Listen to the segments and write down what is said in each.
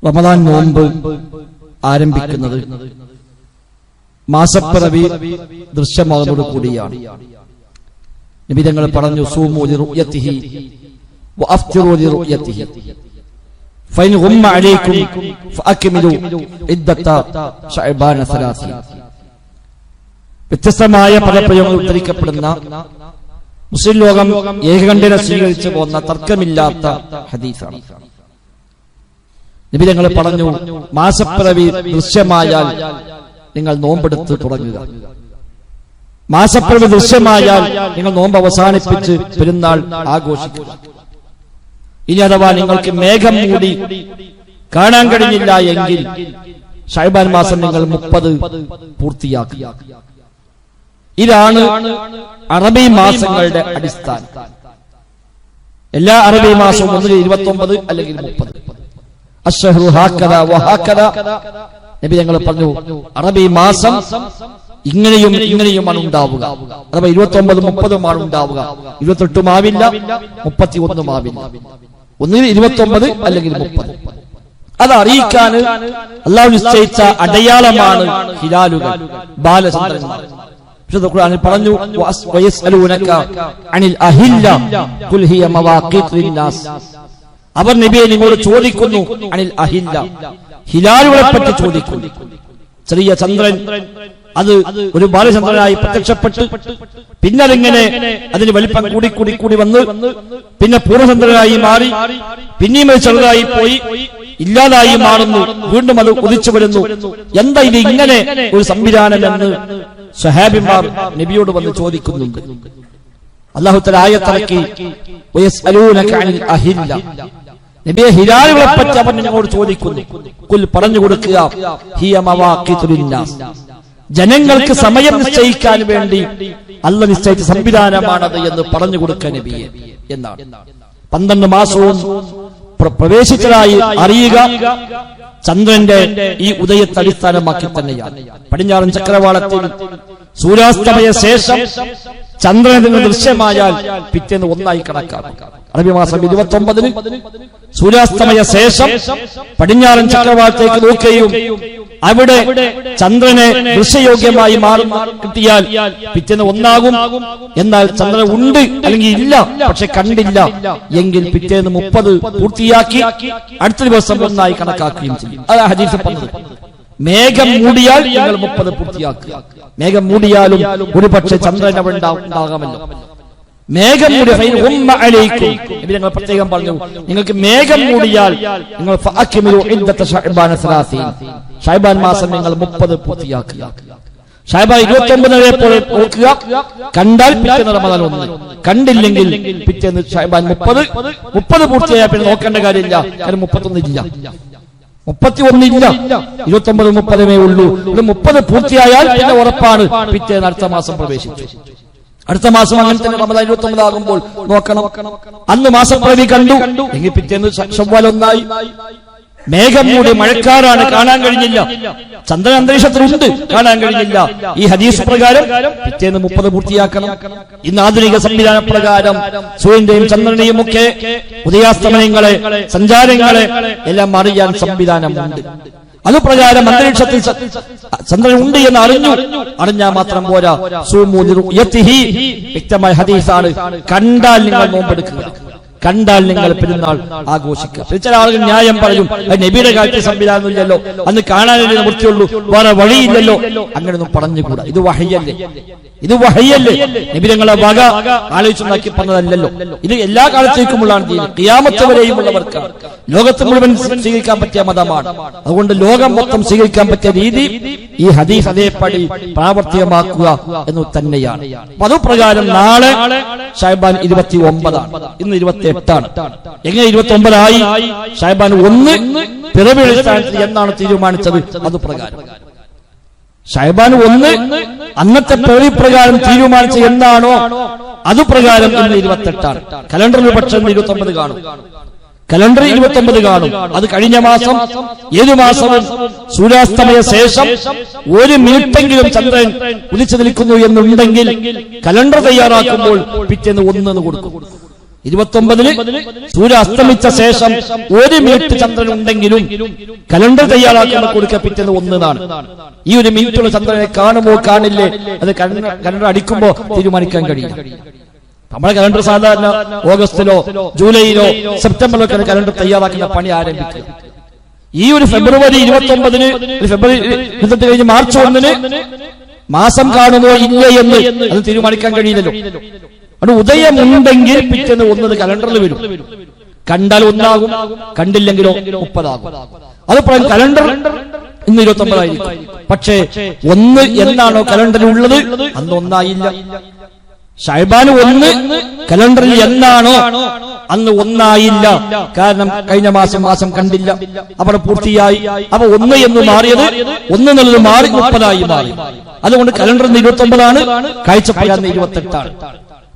റമദാൻ നോമ്പ് ആരംഭിക്കുന്നത് മാസപ്പിറവി ദൃശ്യമാകുന്നതോടു കൂടിയാണ്. നബി തങ്ങൾ പറഞ്ഞു, സൂമു ലിറുയതിഹി വഅഫ്തിറു ലിറുയതിഹി ഫൈൻ ഗുമ്മ അലൈക്കും ഫഅക്മിലു ഇദ്ദത ശഅബാന 30. വ്യത്യസ്തമായ പദപ്രയോഗങ്ങൾ ഉദ്ധരിക്കപ്പെടുന്ന മുസ്ലിം ലോകം ഏകകണ്ഠേന സ്വീകരിച്ചു പോകുന്ന തർക്കമില്ലാത്ത ഹദീസാണ്. നബി തങ്ങൾ പറഞ്ഞു, മാസപ്പിറവി ദൃശ്യമായാൽ നിങ്ങൾ നോമ്പെടുത്ത് തുടങ്ങുക. മാസപ്പിറവി ദൃശ്യമായാൽ നിങ്ങൾ നോമ്പ് അവസാനിപ്പിച്ച് പെരുന്നാൾ ആഘോഷിക്കുക. ഇനി അഥവാ നിങ്ങൾക്ക് മേഘം മൂടി കാണാൻ കഴിഞ്ഞില്ല എങ്കിൽ ശഅബാൻ മാസം നിങ്ങൾ 30 പൂർത്തിയാക്കുക. ഇതാണ് അറബി മാസങ്ങളുടെ അടിസ്ഥാനം. എല്ലാ അറബി മാസവും ഒന്നുകിൽ 29 അല്ലെങ്കിൽ 30. അശ്ശഹ്റു ഹാക്കദാ വഹാക്കദാ. നബി തങ്ങൾ പറഞ്ഞു, അറബി മാസം ഇങ്ങനെയും ഇങ്ങനെയുമാണ് ഉണ്ടാവുക. അഥവാ 29, 30 ഉണ്ടാവുക. 28 ആവില്ല, 31 ആവില്ല. ഒന്നുകിൽ 29 അല്ലെങ്കിൽ 30. അത് അറിയിക്കാൻ അല്ലാഹു നിശ്ചയിച്ച അടയാളമാണ് ഹിലാലുകൾ, ബാലചന്ദ്രന്മാർ. വിശുദ്ധ ഖുർആനിൽ പറഞ്ഞു, വയസ്അലൂനക അനിൽ അഹില്ല ഖുൽ ഹിയ മവാഖീതു ലിന്നാസ്. അവർ നബിയെ നിങ്ങളോട് ചോദിക്കുന്നു, അനിൽ അഹില്ല, ഹിലാലുകളെ പറ്റി ചോദിക്കുന്നു. ചെറിയ ചന്ദ്രൻ അത് ഒരു ബാലചന്ദ്രനായി പ്രത്യക്ഷപ്പെട്ട് പിന്നെ അതിങ്ങനെ അതിന് വലിപ്പം കൂടി കൂടി കൂടി വന്ന് പിന്നെ പൂർണ്ണചന്ദ്രനായി മാറി പിന്നെയും അത് ചെറുതായി പോയി ഇല്ലാതായി മാറുന്നു, വീണ്ടും അത് ഉദിച്ചു വരുന്നു. എന്താ ഇത് ഇങ്ങനെ ഒരു സംവിധാനം എന്ന് സ്വഹാബിമാർ നബിയോട് വന്ന് ചോദിക്കുന്നുണ്ട്. അല്ലാഹു തആല ആയത്തിറക്കി, വയസ്അലൂനക അനിൽ അഹില്ല. നബിയെ, ഹിലാലുകളെ പറ്റി അവർ നിങ്ങളോട് ചോദിക്കുന്നു. ഖുൽ, പറഞ്ഞു കൊടുക്കുക, ഹിയ മവാഖീതു ലിന്നാസ്, ജനങ്ങൾക്ക് സമയം നിശ്ചയിക്കാൻ വേണ്ടി അല്ലാഹു നിശ്ചയിച്ച സംവിധാനമാണത് എന്ന് പറഞ്ഞു കൊടുക്കുക നബിയെ എന്നാണ്. 12 മാസവും പ്രവേശിച്ചതായി അറിയുക ചന്ദ്രന്റെ ഈ ഉദയത്തെ അടിസ്ഥാനമാക്കി തന്നെയാണ്. പടിഞ്ഞാറൻ ചക്രവാളത്തിൽ സൂര്യാസ്തമയ ശേഷം ചന്ദ്രനിൽ നിന്ന് ദൃശ്യമായാൽ പിറ്റേന്ന് 1 കണക്കാക്കുക. അറബി മാസം 29 സൂര്യാസ്തമയ ശേഷം പടിഞ്ഞാറൻ ചക്രവാളത്തേക്ക് നോക്കുകയും അവിടെ ചന്ദ്രനെ ദൃശ്യയോഗ്യമായി മാറി കിട്ടിയാൽ പിറ്റേന്ന് 1 എന്നാൽ ചന്ദ്രൻ ഉണ്ട് അല്ലെങ്കിൽ ഇല്ല പക്ഷെ കണ്ടില്ല എങ്കിൽ പിറ്റേന്ന് 30 പൂർത്തിയാക്കി അടുത്ത ദിവസം 1 കണക്കാക്കുകയും ചെയ്യും. അതാ ഹദീസിൽ പറഞ്ഞത്. മേഘം മൂടിയാൽ നിങ്ങൾ 30 പൂർത്തിയാക്കുക. മേഘം മൂടിയാലും ഒരുപക്ഷെ ചന്ദ്രൻ അവിടെ ഉണ്ടാകാമല്ലോ. മേഘം മൂടി ഞങ്ങൾ പ്രത്യേകം പറഞ്ഞു, നിങ്ങൾക്ക് മേഘം മൂടിയാൽ നിങ്ങൾ ശഅബാൻ മാസം നിങ്ങൾ 30 പൂർത്തിയാക്കുക. ശഅബാൻ 29 പോലെ നോക്കുക. കണ്ടാൽ പിറ്റേന്ന് റമദാൻ 1, കണ്ടില്ലെങ്കിൽ പിറ്റേന്ന് ശഅബാൻ 30 പൂർത്തിയായാൽ പിന്നെ നോക്കേണ്ട കാര്യമില്ല. കാരണം 31 ഇല്ല, 31 ഇല്ല, 29, 30 ഉള്ളൂ. 30 പൂർത്തിയായാൽ പിന്നെ ഉറപ്പാണ് പിറ്റേന്ന് അടുത്ത മാസം പ്രവേശിച്ചു. അടുത്ത മാസം അങ്ങനെ തന്നെ റമദാൻ 29 ആകുമ്പോൾ നോക്കണം. അന്ന് മാസപ്പിറവി കണ്ടു എങ്കിൽ പിറ്റേന്ന് ശവ്വാൽ 1. മേഘം മൂടി മഴക്കാറാണ്, കാണാൻ കഴിഞ്ഞില്ല. ചന്ദ്രൻ അന്തരീക്ഷത്തിലുണ്ട്, കാണാൻ കഴിഞ്ഞില്ല. ഈ ഹദീസ് പ്രകാരം പിറ്റേന്ന് 30 പൂർത്തിയാക്കണം. ഇന്ന് ആധുനിക സംവിധാന പ്രകാരം സൂര്യന്റെയും ചന്ദ്രനെയും ഒക്കെ ഉദയാസ്തമനങ്ങളെ, സഞ്ചാരങ്ങളെ എല്ലാം അറിയാൻ സംവിധാനമുണ്ട്. അതുപ്രകാരം അന്തരീക്ഷത്തിൽ ചന്ദ്രൻ ഉണ്ട് എന്ന് അറിഞ്ഞാൽ മാത്രം പോരാ. സൂമു ലിറുയതിഹി, വ്യക്തമായ ഹദീസാണ്. കണ്ടാൽ നിങ്ങൾ നോമ്പെടുക്കുക, കണ്ടാൽ നിങ്ങൾ പെരുന്നാൾ ആഘോഷിക്കുക. ചില ആളുകൾ ന്യായം പറയും, നബിയുടെ കാലത്ത് സംവിധാനം ഇല്ലല്ലോ, അന്ന് കാണാനല്ലേ നിവൃത്തിയുള്ളൂ, വേറെ വഴിയില്ലല്ലോ. അങ്ങനെയൊന്നും പറഞ്ഞുകൂടാ. ഇത് വഹയ്യല്ലേ, ഇത് വഹയ്യല്ലേ. നബി തങ്ങളെ വക ആലോചിച്ചുണ്ടാക്കി പറഞ്ഞതല്ലല്ലോ. ഇത് എല്ലാ കാലത്തേക്കുമുള്ളതാണ്. ഖിയാമത്ത് വരെയും ഉള്ളവർക്ക് ലോകത്ത് മുഴുവൻ സ്വീകരിക്കാൻ പറ്റിയ മതമാണ്. അതുകൊണ്ട് ലോകം മൊത്തം സ്വീകരിക്കാൻ പറ്റിയ രീതി ഈ ഹദീസ് അതേപടി പ്രാവർത്തികമാക്കുക എന്ന് തന്നെയാണ്. അതുപ്രകാരം നാളെ ശഅബാൻ 29 ആണ്, ഇന്ന് 28 ആണ്. എങ്ങനെ 29 ആയി? ശഅബാൻ 1 പിറവിയുടെ സ്ഥാനത്ത് എന്നാണ് തീരുമാനിച്ചത്? അതുപ്രകാരം ശഅബാൻ 1 അന്നത്തെ പിറവി പ്രകാരം തീരുമാനിച്ച എന്നാണോ അതുപ്രകാരം ഇന്ന് 28 ആണ്. കലണ്ടറിൽ പക്ഷേ 29 കാണും, കലണ്ടറിൽ 29 കാണും. അത് കഴിഞ്ഞ മാസം ഏതു മാസവും സൂര്യാസ്തമയ ശേഷം 1 മിനിറ്റെങ്കിലും ചന്ദ്രൻ ഉദിച്ചു നിൽക്കുന്നു എന്നുണ്ടെങ്കിൽ കലണ്ടർ തയ്യാറാക്കുമ്പോൾ പിറ്റേന്ന് 1 കൊടുക്കും. 29-ന് സൂര്യ അസ്തമിച്ച ശേഷം 1 മിനിറ്റ് ചന്ദ്രൻ ഉണ്ടെങ്കിലും കലണ്ടർ തയ്യാറാക്കുന്ന കൊടുക്കുക പിറ്റേന്ന് 1 ഈ 1 മിനിറ്റുള്ള ചന്ദ്രനെ കാണുമോ കാണില്ലേ, അത് കലണ്ടർ അടിക്കുമ്പോ തീരുമാനിക്കാൻ കഴിയും. നമ്മുടെ കലണ്ടർ സാധാരണ ഓഗസ്റ്റിലോ ജൂലൈയിലോ സെപ്റ്റംബറിലോ കലണ്ടർ തയ്യാറാക്കുന്ന പണി ആരംഭിക്കുക. ഈ ഒരു ഫെബ്രുവരി 29-ന് ഫെബ്രുവരി 28 കഴിഞ്ഞ് മാർച്ച് 1-ന് മാസം കാണുമോ ഇല്ലേ എന്ന് അത് തീരുമാനിക്കാൻ കഴിയില്ലല്ലോ. അത് ഉദയമുണ്ടെങ്കിൽ പിറ്റേന്ന് 1 കലണ്ടറിൽ വരും. കണ്ടാൽ 1 ആകും, കണ്ടില്ലെങ്കിലോ 30 ആകും. അത് പറയാൻ കലണ്ടർ ഇന്ന് 29 ആയിരിക്കും. പക്ഷേ 1 എന്നാണോ കലണ്ടറിൽ ഉള്ളത് അന്ന് 1 ആയില്ല. ശഅബാൻ 1 കലണ്ടറിൽ എന്നാണോ അന്ന് 1 ആയില്ല. കാരണം കഴിഞ്ഞ മാസം കണ്ടില്ല, അവിടെ പൂർത്തിയായി. അപ്പൊ 1 എന്ന് മാറിയത് 1 എന്നുള്ളത് മാറി 30 മാറി. അതുകൊണ്ട് കലണ്ടറിൽ 29 കാഴ്ചപ്പാട് 28.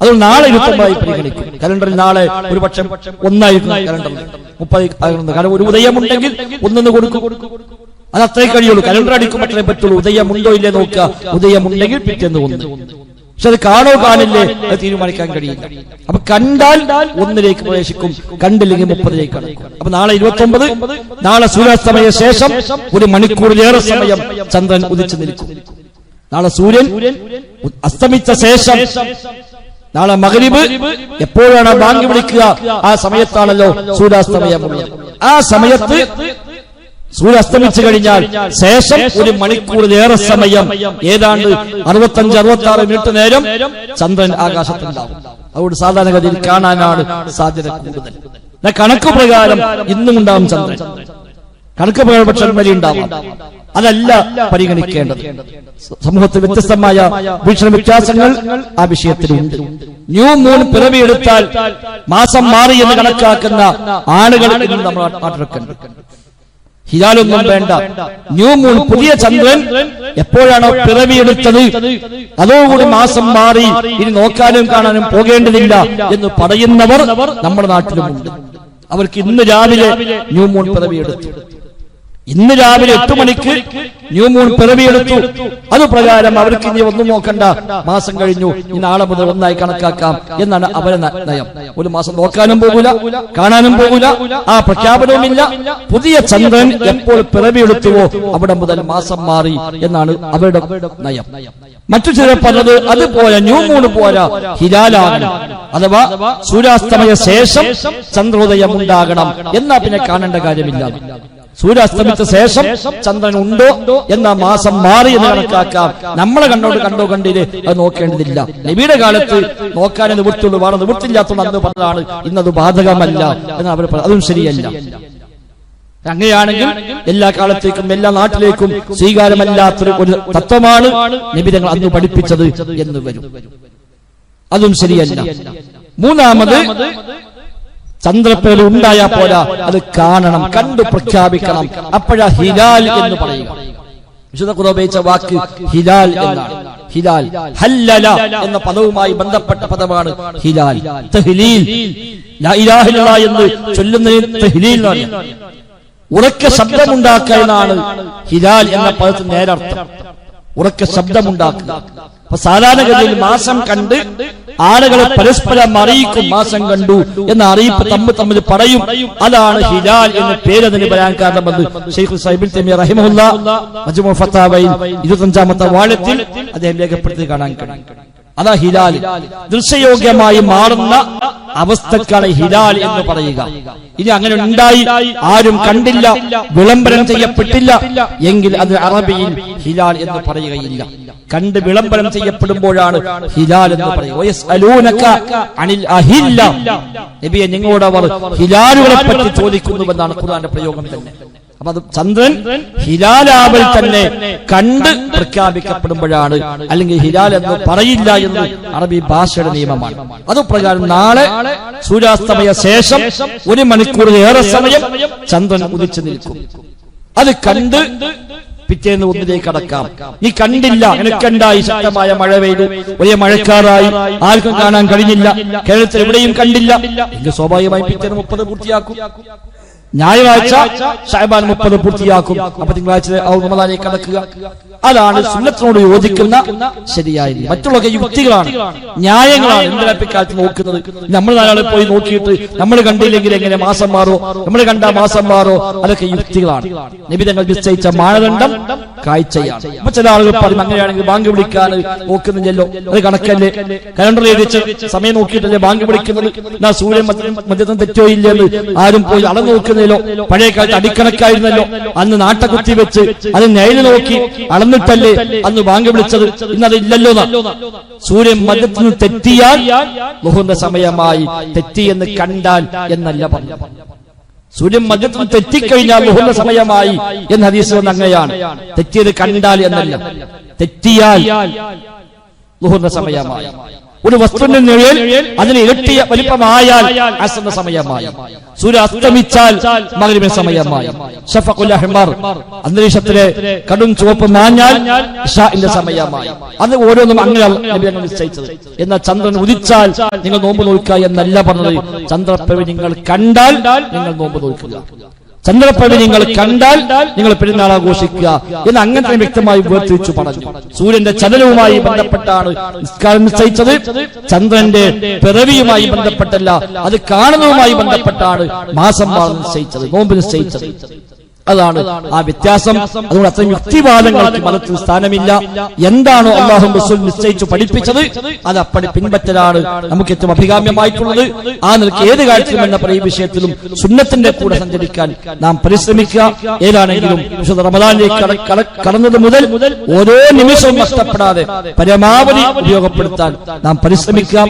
അതുകൊണ്ട് നാളെ 29 പരിഗണിക്കും. കലണ്ടറിൽ നാളെ ഒരു പക്ഷം 1 കലണ്ടറിൽ 30 കാരണം ഒരു ഉദയമുണ്ടെങ്കിൽ 1 കൊടുക്കും. അത് അത്രേ കഴിയുള്ളൂ. കലണ്ടർ അടിക്കുമ്പോഴേ പറ്റുള്ളൂ. ഉദയമുണ്ടോ ഇല്ലേ നോക്കുക. ഉദയമുണ്ടെങ്കിൽ പിറ്റേന്ന് 1. പക്ഷെ അത് കാണോ കാണില്ലേ അത് തീരുമാനിക്കാൻ കഴിയില്ല. അപ്പൊ കണ്ടാൽ 1-ലേക്ക് പ്രവേശിക്കും, കണ്ടില്ലെങ്കിൽ 30-ലേക്ക് കടക്കും. അപ്പൊ നാളെ 29, നാളെ സൂര്യാസ്തമയ ശേഷം 1 മണിക്കൂറിലേറെ സമയം ചന്ദ്രൻ ഉദിച്ചു നിൽക്കും. നാളെ സൂര്യൻ അസ്തമിച്ച ശേഷം നാളെ മഗ്രിബ് എപ്പോഴാണ് ബാങ്ക് വിളിക്കുക ആ സമയത്താണല്ലോ സൂര്യാസ്തമയമുള്ളത്. ആ സമയത്ത് സൂര്യ അസ്തമിച്ചു കഴിഞ്ഞാൽ ശേഷം 1 മണിക്കൂറിലേറെ സമയം ഏതാണ്ട് 65-66 മിനിറ്റ് നേരം ചന്ദ്രൻ ആകാശത്തുണ്ടാവും. അതുകൊണ്ട് സാധാരണഗതിയിൽ കാണാനാണ് സാധ്യത കൂടുതൽ. കണക്ക് പ്രകാരം ഇന്നും ഉണ്ടാവും ചന്ദ്രൻ. കണക്ക് പ്രകാരം പക്ഷെ വരി ഉണ്ടാവും. അതല്ല പരിഗണിക്കേണ്ടത്. സമൂഹത്തിൽ വ്യത്യസ്തമായ വീക്ഷണ വ്യത്യാസങ്ങൾ ആ വിഷയത്തിലുണ്ട്. ന്യൂ മൂൺ പിറവിയെടുത്താൽ മാസം മാറി എന്ന് കണക്കാക്കുന്ന ആളുകൾ ഇന്നും നമ്മൾ നാട്ടിലൊക്കെയുണ്ട്. ഹിലാലൊന്നും വേണ്ട. ന്യൂ മൂൺ പുതിയ ചന്ദ്രൻ എപ്പോഴാണോ പിറവിയെടുത്തത് അതോടുകൂടി മാസം മാറി, ഇനി നോക്കാനും കാണാനും പോകേണ്ടതില്ല എന്ന് പറയുന്നവർ നമ്മുടെ നാട്ടിലുമുണ്ട്. അവർക്ക് ഇന്ന് രാവിലെ ന്യൂ മൂൺ പിറവിയെടുത്തു. ഇന്ന് രാവിലെ 8 മണിക്ക് ന്യൂ മൂൺ പിറവിയെടുത്തു. അതുപ്രകാരം അവർക്ക് ഇനി ഒന്നും നോക്കണ്ട, മാസം കഴിഞ്ഞു, ഈ നാളെ മുതൽ 1 കണക്കാക്കാം എന്നാണ് അവരെ നയം. 1 മാസം നോക്കാനും പോകൂല, കാണാനും പോകൂല, ആ പ്രഖ്യാപനവുമില്ല. പുതിയ ചന്ദ്രൻ എപ്പോൾ പിറവിയെടുത്തുവോ അവിടെ മുതൽ മാസം മാറി എന്നാണ് അവരുടെ നയം. മറ്റു ചിലർ പറഞ്ഞത് അതുപോലെ ന്യൂ മൂൺ പോരാ, ഹിലാലാണ്, അഥവാ സൂര്യാസ്തമയ ശേഷം ചന്ദ്രോദയം ഉണ്ടാകണം, എന്നാ പിന്നെ കാണേണ്ട കാര്യമില്ല. സൂര്യാസ്തമിച്ച ശേഷം ചന്ദ്രൻ ഉണ്ടോ എന്ന മാസം മാറി എന്ന് കണക്കാക്കാം. നമ്മളെ കണ്ടോ കണ്ടില്ലേ അത് നോക്കേണ്ടതില്ല. നബിയുടെ കാലത്ത് നോക്കാനേ നിവൃത്തിയുള്ളൂ, വേറെ നിവൃത്തിയില്ലാത്തതുകൊണ്ട് അന്ന് പറഞ്ഞതാണ് ഇന്നത് ബാധകമല്ല എന്ന് അവർ പറഞ്ഞു. അതും ശരിയല്ല. അങ്ങനെയാണെങ്കിൽ എല്ലാ കാലത്തേക്കും എല്ലാ നാട്ടിലേക്കും സ്വീകാര്യമല്ലാത്തൊരു തത്വമാണ് നബി തങ്ങൾ അന്ന് പഠിപ്പിച്ചത് എന്ന് വരും. അതും ശരിയല്ല. മൂന്നാമത് ചന്ദ്രപ്പേര് ഉണ്ടായാൽ പോരാ, അത് കാണണം, കണ്ടു പ്രഖ്യാപിക്കണം. അപ്പോഴാ ഹിലാൽ എന്ന് പറയുക. വിശുദ്ധ ഖുർആൻ ഉപയോഗിച്ച വാക്ക് ഹിലാൽ എന്നാണ്. ഹിലാൽ ഹല്ലല എന്ന പദവുമായി ബന്ധപ്പെട്ട പദമാണ് ഹിലാൽ. തഹ്ലീൽ, ലാ ഇലാഹ ഇല്ലല്ലാഹ് എന്ന് ചൊല്ലുന്നതിന് തഹ്ലീൽ എന്ന് പറയും. ഉറക്ക ശബ്ദമുണ്ടാക്കുക എന്നാണ് ഹിലാൽ എന്ന പദത്തിന് നേരർത്ഥം. ഉറക്ക ശബ്ദമുണ്ടാക്കുക. അപ്പൊ സാധാരണഗതിയിൽ മാസം കണ്ട് ആളുകളെ പരസ്പരം അറിയിക്കും, മാസം കണ്ടു എന്ന അറിയിപ്പ് തമ്മിൽ പറയും. അതാണ് ഹിലാൽ എന്ന പേര് അതിന് പറയാൻ കാരണമെന്ന് ശൈഖുൽ ഇസ്ലാം ഇബ്നു തൈമിയ്യ റഹിമഹുല്ലാഹ് മജ്മൂ ഫത്താവയിൽ 25-ാമത്തെ വാള്യത്തിൽ അദ്ദേഹം രേഖപ്പെടുത്തി കാണാൻ കഴിയും. അതാ ഹിലാൽ. ദൃശ്യയോഗ്യമായി മാറുന്ന അവസ്ഥക്കാണ് ഹിലാൽ എന്ന് പറയുക. ഇനി അങ്ങനെ ഉണ്ടായി ആരും കണ്ടില്ല, വിളംബരം ചെയ്യപ്പെട്ടില്ല എങ്കിൽ അത് അറബിയിൽ ഹിലാൽ എന്ന് പറയുകയില്ല. കണ്ട് വിളംബരം ചെയ്യപ്പെടുമ്പോഴാണ് ഹിലാൽ എന്ന് പറയുക. നബിയെ നിങ്ങളോട് അവർ ഹിലാലുകളെ പറ്റി ചോദിക്കുന്നുവെന്നാണ് ഖുർആന്റെ പ്രയോഗം തന്നെ. അപ്പൊ അത് ചന്ദ്രൻ ഹിലാലാവൽ തന്നെ കണ്ട് പ്രഖ്യാപിക്കപ്പെടുമ്പോഴാണ്, അല്ലെങ്കിൽ ഹിലാൽ എന്ന് പറയില്ല എന്ന് അറബി ഭാഷയുടെ നിയമമാണ്. അതുപ്രകാരം നാളെ സൂര്യാസ്തമയ ശേഷം 1 മണിക്കൂറിലേറെ സമയം ചന്ദ്രൻ ഉദിച്ചു നിൽക്കും. അത് കണ്ട് പിറ്റേന്ന് 1-ലേക്ക് കടക്കാം. നീ കണ്ടില്ല, എനിക്കുണ്ടായി ശക്തമായ മഴ പെയ്തു, വലിയ മഴക്കാറായി, ആർക്കും കാണാൻ കഴിഞ്ഞില്ല, കേരളത്തിൽ എവിടെയും കണ്ടില്ല എങ്കിൽ സ്വാഭാവികമായി പിറ്റേന്ന് 30 പൂർത്തിയാക്കും. ഞായറാഴ്ച ശഅബാൻ 30 പൂർത്തിയാക്കും. അപ്പൊ തിങ്കളാഴ്ച റമദാനിലേക്ക് കടക്കുക. അതാണ് സുന്നത്തിനോട് യോജിക്കുന്ന ശരിയായ. മറ്റുള്ളതൊക്കെ യുക്തികളാണ്, ന്യായങ്ങളാണ്. എന്തിനപ്പിക്കാലത്ത് നോക്കുന്നത്? നമ്മൾ നാളെ പോയി നോക്കിയിട്ട് നമ്മൾ കണ്ടില്ലെങ്കിൽ എങ്ങനെ മാസം മാറോ, നമ്മൾ കണ്ട മാസം മാറോ? അതൊക്കെ യുക്തികളാണ്. നബി തങ്ങൾ നിശ്ചയിച്ച മാനദണ്ഡം കാഴ്ചയാണ്. അപ്പൊ ചില ആളുകൾ പറയും അങ്ങനെയാണെങ്കിൽ ബാങ്ക് വിളിക്കാൻ നോക്കുന്നില്ലല്ലോ, അത് കണക്കല്ലേ, കലണ്ടറിൽ എഴുതിച്ച് സമയം നോക്കിയിട്ടല്ലേ ബാങ്ക് വിളിക്കുന്നത്, എന്നാ സൂര്യൻ മധ്യത്തിൽ തെറ്റോ ഇല്ലെന്ന് ആരും പോയി അളന്നു നോക്കുന്നില്ലോ. പഴയ കാലത്ത് അടിക്കണക്കായിരുന്നല്ലോ, അന്ന് നാട്ടകുത്തി വെച്ച് അത് നെയ്ല് നോക്കി അളന്നിട്ടല്ലേ അന്ന് ബാങ്ക് വിളിച്ചത്, ഇന്നത് ഇല്ലല്ലോ. സൂര്യൻ മധ്യത്തിൽ നിന്ന് തെറ്റിയാൽ ളുഹറിന്റെ സമയമായി, തെറ്റി എന്ന് കണ്ടാൽ എന്നല്ല പറഞ്ഞു. സൂര്യൻ മധ്യത്തിൽ തെറ്റിക്കഴിഞ്ഞാൽ ളുഹറിന്റെ സമയമായി എന്ന ഹദീസ് വന്ന അങ്ങനെയാണ്. തെറ്റിയത് കണ്ടാൽ എന്നല്ല, തെറ്റിയാൽ ളുഹറിന്റെ സമയമായി. ഒരു വസ്തുവിന്റെ നിഴൽ അതിന് ഇരട്ടിയ വലിപ്പമായാൽ അസ്റിന്റെ സമയമായി. സൂര്യ അസ്തമിച്ചാൽ മഗ്രിബിന്റെ സമയമായി. ശഫഖുൽ അഹ്മർ അന്തരീക്ഷത്തിലെ കടും ചുവപ്പ് മാഞ്ഞാൽ ഇശാഇന്റെ സമയമായി. അത് ഓരോന്നും അങ്ങനെ നബി തങ്ങൾ നിശ്ചയിച്ചത്. എന്നാൽ ചന്ദ്രൻ ഉദിച്ചാൽ നിങ്ങൾ നോമ്പ് നോക്കുക എന്നല്ല പറഞ്ഞത്. ചന്ദ്രപ്പിറവി നിങ്ങൾ കണ്ടാൽ നിങ്ങൾ നോമ്പ് നോക്കുക, ചന്ദ്രപ്പിറവി നിങ്ങൾ കണ്ടാൽ നിങ്ങൾ പെരുന്നാൾ ആഘോഷിക്കുക എന്ന് അങ്ങനെ വ്യക്തമായി വേർതിരിച്ചു പറഞ്ഞു. സൂര്യന്റെ ചലനവുമായി ബന്ധപ്പെട്ടാണ് നിസ്കാരം നിശ്ചയിച്ചത്, ചന്ദ്രന്റെ പിറവിയുമായി ബന്ധപ്പെട്ടല്ല. അത് കാണുന്നതുമായി ബന്ധപ്പെട്ടാണ് മാസം നിശ്ചയിച്ചത്, നോമ്പ് നിശ്ചയിച്ചത്. അതാണ് ആ വ്യത്യാസം. അതുകൊണ്ട് അത്രയും യുക്തിവാദങ്ങൾക്ക് മതത്തിൽ സ്ഥാനമില്ല. എന്താണോ അല്ലാഹു റസൂൽ നിശ്ചയിച്ചു പഠിപ്പിച്ചത് അത് അപ്പടി പിൻപറ്റലാണ് നമുക്ക് ഏറ്റവും അഭികാമ്യമായിട്ടുള്ളത്. ആ നിലയ്ക്ക് ഏത് കാര്യത്തിലും എന്ന ഈ വിഷയത്തിലും സുന്നത്തിന്റെ കൂടെ സഞ്ചരിക്കാൻ നാം പരിശ്രമിക്കുക. ഏതാണെങ്കിലും വിശുദ്ധ റമദാനിലേക്ക് കടന്നത് മുതൽ ഓരോ നിമിഷവും നഷ്ടപ്പെടാതെ പരമാവധി ഉപയോഗപ്പെടുത്താൻ നാം പരിശ്രമിക്കാം.